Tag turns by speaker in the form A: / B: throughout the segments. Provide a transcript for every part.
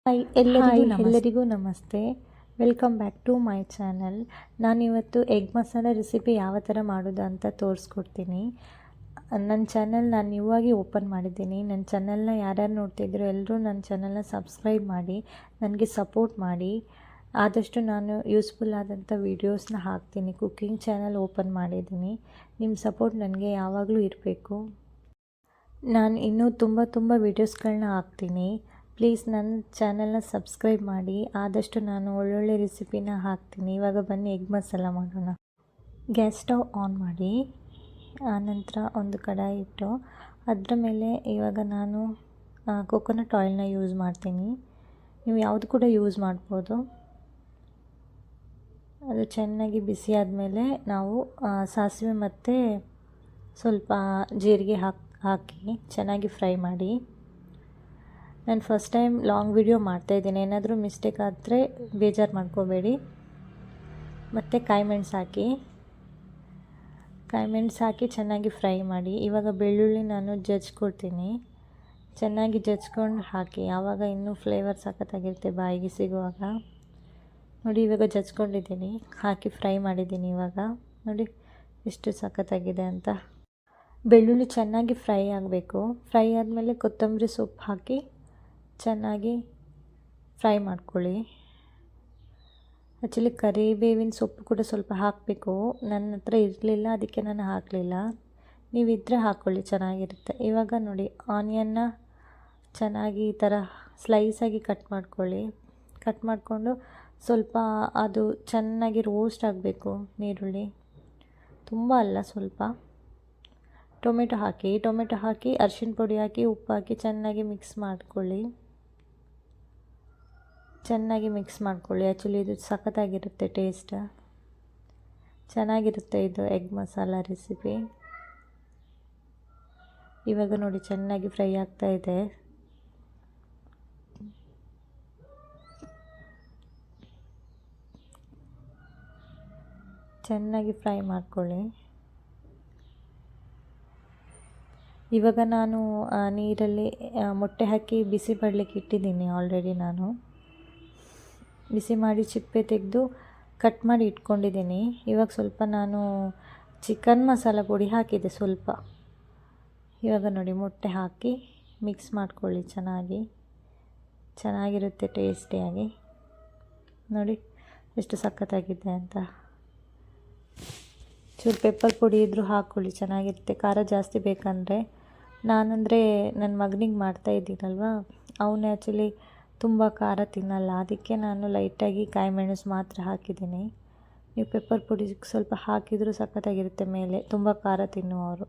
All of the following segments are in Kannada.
A: ಹಾಯ್ ಎಲ್ಲರಿಗೂ ನಮಸ್ತೆ. Welcome back to my channel. ನಾನಿವತ್ತು ಎಗ್ ಮಸಾಲ ರೆಸಿಪಿ ಯಾವ ಥರ ಮಾಡೋದು ಅಂತ ತೋರಿಸ್ಕೊಡ್ತೀನಿ. ನನ್ನ ಚಾನಲ್ ನಾನು ನ್ಯೂವಾಗಿ ಓಪನ್ ಮಾಡಿದ್ದೀನಿ. ನನ್ನ ಚಾನಲ್ನ ಯಾರ್ಯಾರು ನೋಡ್ತಿದ್ರು ಎಲ್ಲರೂ ನನ್ನ ಚಾನಲ್ನ ಸಬ್ಸ್ಕ್ರೈಬ್ ಮಾಡಿ ನನಗೆ ಸಪೋರ್ಟ್ ಮಾಡಿ. ಆದಷ್ಟು ನಾನು ಯೂಸ್ಫುಲ್ ಆದಂಥ ವೀಡಿಯೋಸ್ನ ಹಾಕ್ತೀನಿ. ಕುಕ್ಕಿಂಗ್ ಚಾನಲ್ ಓಪನ್ ಮಾಡಿದ್ದೀನಿ. ನಿಮ್ಮ ಸಪೋರ್ಟ್ ನನಗೆ ಯಾವಾಗಲೂ ಇರಬೇಕು. ನಾನು ಇನ್ನೂ ತುಂಬ ವೀಡಿಯೋಸ್ಗಳನ್ನ ಹಾಕ್ತೀನಿ. ಪ್ಲೀಸ್ ನನ್ನ ಚಾನಲ್ನ ಸಬ್ಸ್ಕ್ರೈಬ್ ಮಾಡಿ. ಆದಷ್ಟು ನಾನು ಒಳ್ಳೊಳ್ಳೆ ರೆಸಿಪಿನ ಹಾಕ್ತೀನಿ. ಇವಾಗ ಬನ್ನಿ ಎಗ್ ಮಸಾಲ ಮಾಡೋಣ. ಗ್ಯಾಸ್ ಸ್ಟವ್ ಆನ್ ಮಾಡಿ, ಆನಂತರ ಒಂದು ಕಡಾಯಿ ಇಟ್ಟು ಅದರ ಮೇಲೆ ಇವಾಗ ನಾನು ಕೊಕೊನಟ್ ಆಯಿಲ್ನ ಯೂಸ್ ಮಾಡ್ತೀನಿ. ನೀವು ಯಾವುದು ಕೂಡ ಯೂಸ್ ಮಾಡ್ಬೋದು. ಅದು ಚೆನ್ನಾಗಿ ಬಿಸಿ ಆದಮೇಲೆ ನಾವು ಸಾಸಿವೆ ಮತ್ತು ಸ್ವಲ್ಪ ಜೀರಿಗೆ ಹಾಕಿ ಚೆನ್ನಾಗಿ ಫ್ರೈ ಮಾಡಿ. ನಾನು ಫಸ್ಟ್ ಟೈಮ್ ಲಾಂಗ್ ವಿಡಿಯೋ ಮಾಡ್ತಾಯಿದ್ದೀನಿ. ಏನಾದರೂ ಮಿಸ್ಟೇಕ್ ಆದರೆ ಬೇಜಾರು ಮಾಡ್ಕೋಬೇಡಿ. ಮತ್ತು ಕಾಯಿ ಮೆಣಸು ಹಾಕಿ ಚೆನ್ನಾಗಿ ಫ್ರೈ ಮಾಡಿ. ಇವಾಗ ಬೆಳ್ಳುಳ್ಳಿ ನಾನು ಜಜ್ಕೊಳ್ತೀನಿ. ಚೆನ್ನಾಗಿ ಜಜ್ಕೊಂಡು ಹಾಕಿ. ಆವಾಗ ಇನ್ನೂ ಫ್ಲೇವರ್ ಸಖತ್ತಾಗಿರುತ್ತೆ ಬಾಯಿಗೆ ಸಿಗುವಾಗ. ನೋಡಿ, ಇವಾಗ ಜಜ್ಕೊಂಡಿದ್ದೀನಿ, ಹಾಕಿ ಫ್ರೈ ಮಾಡಿದ್ದೀನಿ. ಇವಾಗ ನೋಡಿ ಎಷ್ಟು ಸಖತ್ತಾಗಿದೆ ಅಂತ. ಬೆಳ್ಳುಳ್ಳಿ ಚೆನ್ನಾಗಿ ಫ್ರೈ ಆಗಬೇಕು. ಫ್ರೈ ಆದಮೇಲೆ ಕೊತ್ತಂಬರಿ ಸೊಪ್ಪು ಹಾಕಿ ಚೆನ್ನಾಗಿ ಫ್ರೈ ಮಾಡ್ಕೊಳ್ಳಿ. ಆ್ಯಕ್ಚುಲಿ ಕರಿಬೇವಿನ ಸೊಪ್ಪು ಕೂಡ ಸ್ವಲ್ಪ ಹಾಕಬೇಕು. ನನ್ನ ಹತ್ರ ಇರಲಿಲ್ಲ, ಅದಕ್ಕೆ ನಾನು ಹಾಕಲಿಲ್ಲ. ನೀವಿದ್ದರೆ ಹಾಕ್ಕೊಳ್ಳಿ, ಚೆನ್ನಾಗಿರುತ್ತೆ. ಇವಾಗ ನೋಡಿ, ಆನಿಯನ್ನ ಚೆನ್ನಾಗಿ ಈ ಥರ ಸ್ಲೈಸಾಗಿ ಕಟ್ ಮಾಡ್ಕೊಳ್ಳಿ. ಕಟ್ ಮಾಡಿಕೊಂಡು ಸ್ವಲ್ಪ ಅದು ಚೆನ್ನಾಗಿ ರೋಸ್ಟ್ ಆಗಬೇಕು. ನೀರುಳ್ಳಿ ತುಂಬ ಅಲ್ಲ, ಸ್ವಲ್ಪ. ಟೊಮೆಟೊ ಹಾಕಿ ಅರಿಶಿನ ಪುಡಿ ಹಾಕಿ ಉಪ್ಪು ಹಾಕಿ ಚೆನ್ನಾಗಿ ಮಿಕ್ಸ್ ಮಾಡ್ಕೊಳ್ಳಿ. ಆ್ಯಕ್ಚುಲಿ ಇದು ಸಖತ್ತಾಗಿರುತ್ತೆ, ಟೇಸ್ಟ್ ಚೆನ್ನಾಗಿರುತ್ತೆ. ಇದು ಎಗ್ ಮಸಾಲ ರೆಸಿಪಿ. ಇವಾಗ ನೋಡಿ ಚೆನ್ನಾಗಿ ಫ್ರೈ ಆಗ್ತಾ ಇದೆ. ಚೆನ್ನಾಗಿ ಫ್ರೈ ಮಾಡ್ಕೊಳ್ಳಿ. ಇವಾಗ ನಾನು ನೀರಲ್ಲಿ ಮೊಟ್ಟೆ ಹಾಕಿ ಬಿಸಿ ಪಡಲಿಕ್ಕೆ ಇಟ್ಟಿದ್ದೀನಿ. ಆಲ್ರೆಡಿ ನಾನು ಬಿಸಿ ಮಾಡಿ ಚಿಪ್ಪೆ ತೆಗೆದು ಕಟ್ ಮಾಡಿ ಇಟ್ಕೊಂಡಿದ್ದೀನಿ. ಇವಾಗ ಸ್ವಲ್ಪ ನಾನು ಚಿಕನ್ ಮಸಾಲ ಪುಡಿ ಹಾಕಿದೆ ಸ್ವಲ್ಪ. ಇವಾಗ ನೋಡಿ ಮೊಟ್ಟೆ ಹಾಕಿ ಮಿಕ್ಸ್ ಮಾಡ್ಕೊಳ್ಳಿ. ಚೆನ್ನಾಗಿರುತ್ತೆ ಟೇಸ್ಟಿಯಾಗಿ. ನೋಡಿ ಎಷ್ಟು ಸಖತ್ತಾಗಿದೆ ಅಂತ. ಚೂರು ಪೆಪ್ಪರ್ ಪುಡಿ ಇದ್ದರೂ ಹಾಕ್ಕೊಳ್ಳಿ, ಚೆನ್ನಾಗಿರುತ್ತೆ. ಖಾರ ಜಾಸ್ತಿ ಬೇಕಂದರೆ. ನಾನಂದರೆ ನನ್ನ ಮಗನಿಗೆ ಮಾಡ್ತಾಯಿದ್ದೀನಲ್ವ, ಅವನು ಆ್ಯಕ್ಚುಲಿ ತುಂಬ ಖಾರ ತಿನ್ನಲ್ಲ. ಅದಕ್ಕೆ ನಾನು ಲೈಟಾಗಿ ಕಾಯಿ ಮೆಣಸು ಮಾತ್ರ ಹಾಕಿದ್ದೀನಿ. ನೀವು ಪೆಪ್ಪರ್ ಪುಡಿ ಸ್ವಲ್ಪ ಹಾಕಿದರೂ ಸಖತ್ತಾಗಿರುತ್ತೆ ಮೇಲೆ, ತುಂಬ ಖಾರ ತಿನ್ನುವವರು.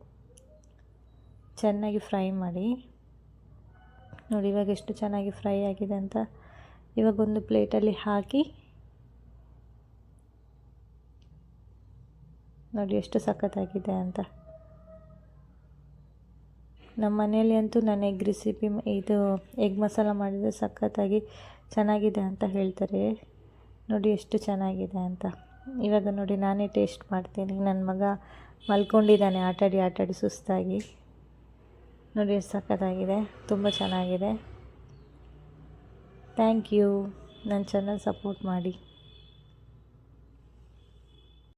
A: ಚೆನ್ನಾಗಿ ಫ್ರೈ ಮಾಡಿ. ನೋಡಿ ಇವಾಗ ಎಷ್ಟು ಚೆನ್ನಾಗಿ ಫ್ರೈ ಆಗಿದೆ ಅಂತ. ಇವಾಗ ಒಂದು ಪ್ಲೇಟಲ್ಲಿ ಹಾಕಿ ನೋಡಿ ಎಷ್ಟು ಸಖತ್ತಾಗಿದೆ ಅಂತ. ನಮ್ಮ ಮನೆಯಲ್ಲಿ ಅಂತೂ ನಾನು ಎಗ್ ರೆಸಿಪಿ ಇದು ಎಗ್ ಮಸಾಲ ಮಾಡಿದರೆ ಸಖತ್ತಾಗಿ ಚೆನ್ನಾಗಿದೆ ಅಂತ ಹೇಳ್ತಾರೆ. ನೋಡಿ ಎಷ್ಟು ಚೆನ್ನಾಗಿದೆ ಅಂತ. ಇವಾಗ ನೋಡಿ ನಾನೇ ಟೇಸ್ಟ್ ಮಾಡ್ತೀನಿ. ನನ್ನ ಮಗ ಮಲ್ಕೊಂಡಿದ್ದಾನೆ ಆಟಾಡಿ ಸುಸ್ತಾಗಿ. ನೋಡಿ ಎಷ್ಟು ಸಖತ್ತಾಗಿದೆ, ತುಂಬ ಚೆನ್ನಾಗಿದೆ. Thank you. ನನ್ನ ಚಾನಲ್ ಸಪೋರ್ಟ್ ಮಾಡಿ.